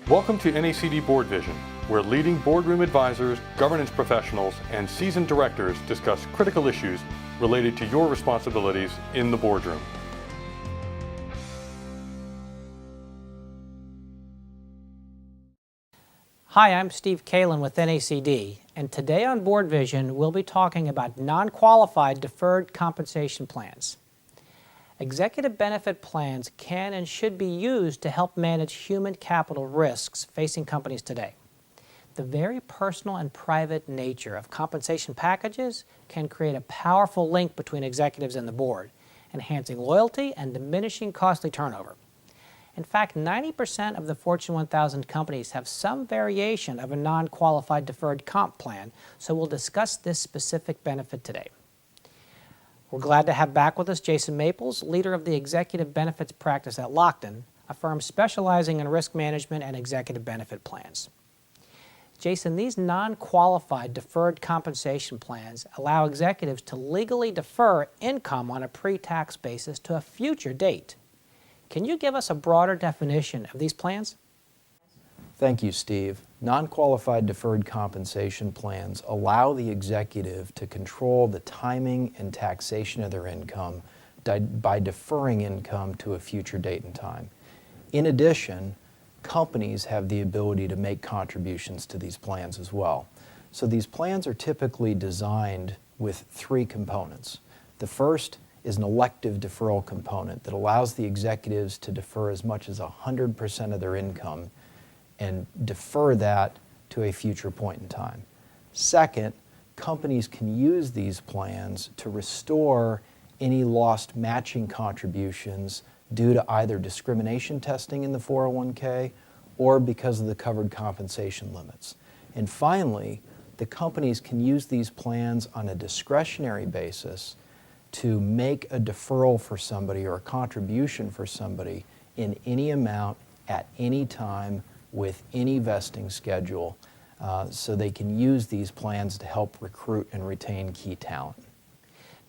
Welcome to NACD BoardVision, where leading boardroom advisors, governance professionals, and seasoned directors discuss critical issues related to your responsibilities in the boardroom. Hi, I'm Steve Kalan with NACD, and today on BoardVision we'll be talking about non-qualified deferred compensation plans. Executive benefit plans can and should be used to help manage human capital risks facing companies today. The very personal and private nature of compensation packages can create a powerful link between executives and the board, enhancing loyalty and diminishing costly turnover. In fact, 90% of the Fortune 1000 companies have some variation of a non-qualified deferred comp plan, so we'll discuss this specific benefit today. We're glad to have back with us Jason Maples, leader of the executive benefits practice at Lockton, a firm specializing in risk management and executive benefit plans. Jason, these non-qualified deferred compensation plans allow executives to legally defer income on a pre-tax basis to a future date. Can you give us a broader definition of these plans? Thank you, Steve. Non-qualified deferred compensation plans allow the executive to control the timing and taxation of their income by deferring income to a future date and time. In addition, companies have the ability to make contributions to these plans as well. So these plans are typically designed with three components. The first is an elective deferral component that allows the executives to defer as much as 100% of their income and defer that to a future point in time. Second, companies can use these plans to restore any lost matching contributions due to either discrimination testing in the 401k or because of the covered compensation limits. And finally, the companies can use these plans on a discretionary basis to make a deferral for somebody or a contribution for somebody in any amount at any time with any vesting schedule, so they can use these plans to help recruit and retain key talent.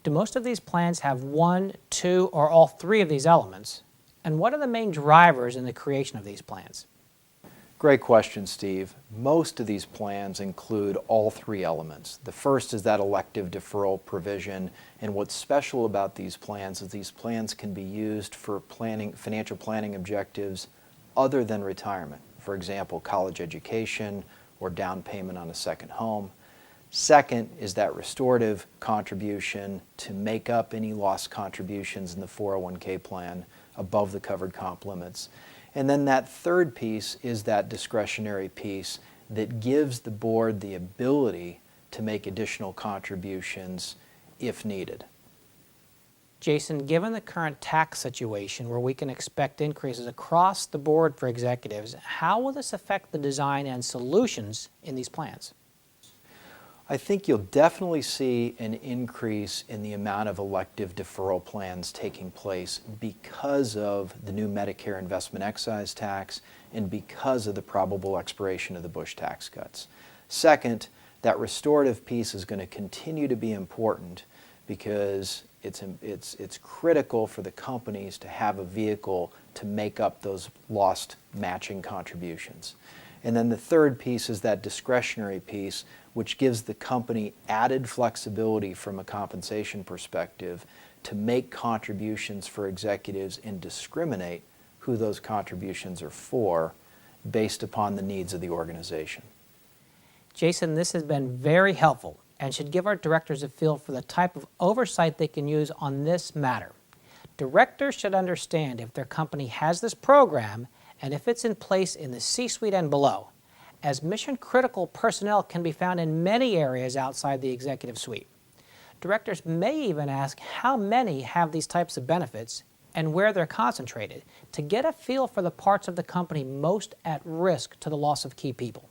Do most of these plans have one, two, or all three of these elements? And what are the main drivers in the creation of these plans? Great question, Steve. Most of these plans include all three elements. The first is that elective deferral provision, and what's special about these plans is these plans can be used for financial planning objectives other than retirement. For example, college education or down payment on a second home. Second is that restorative contribution to make up any lost contributions in the 401k plan above the covered comp limits. And then that third piece is that discretionary piece that gives the board the ability to make additional contributions if needed. Jason, given the current tax situation where we can expect increases across the board for executives, how will this affect the design and solutions in these plans? I think you'll definitely see an increase in the amount of elective deferral plans taking place because of the new Medicare investment excise tax and because of the probable expiration of the Bush tax cuts. Second, that restorative piece is going to continue to be important because it's critical for the companies to have a vehicle to make up those lost matching contributions. And then the third piece is that discretionary piece, which gives the company added flexibility from a compensation perspective to make contributions for executives and discriminate who those contributions are for based upon the needs of the organization. Jason, this has been very helpful and should give our directors a feel for the type of oversight they can use on this matter. Directors should understand if their company has this program and if it's in place in the C-suite and below, as mission-critical personnel can be found in many areas outside the executive suite. Directors may even ask how many have these types of benefits and where they're concentrated to get a feel for the parts of the company most at risk to the loss of key people.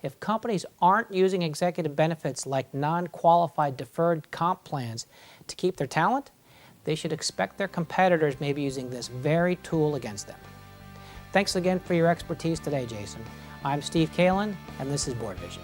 If companies aren't using executive benefits like non-qualified deferred comp plans to keep their talent, they should expect their competitors may be using this very tool against them. Thanks again for your expertise today, Jason. I'm Steve Kalan, and this is BoardVision.